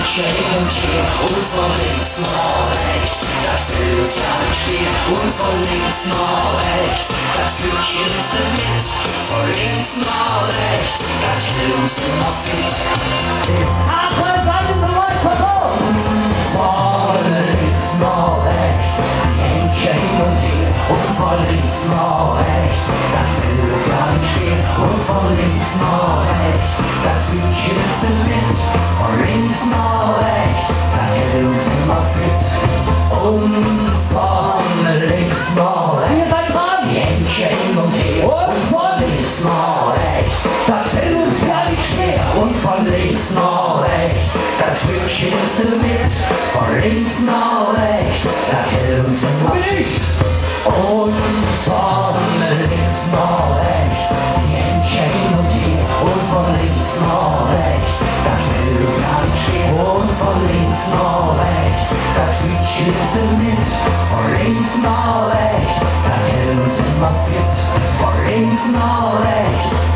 Händchen und hier und von links nach rechts. Das will uns ja nicht stehen und von links nach rechts. Das Pfötchen ist im Mit, von links nach rechts. Das hält uns immer fit. Achtung, seid ihr bereit, pass auf! Von links nach rechts. Händchen und hier und von links nach rechts. Das will uns ja nicht stehen und von links nach rechts. Das Pfötchen ist im Mit, von links nach rechts. Das hält uns immer fit. Und von links nach rechts. Ihr seid dran! Händchen und hier Und von links nach rechts. Das fällt uns ja nicht schwer. Und von links nach rechts. Das Pfötchen ist im Mit. Von links nach rechts. Das hält uns immer fit. Und von links nach rechts. Händchen und hier. Und von links nach rechts. Das fällt uns ja nicht schwer. Und von links nach rechts. Das Pfötchen ist im Mit. Von links nach rechts. Das hält uns immer fit. Von links nach rechts.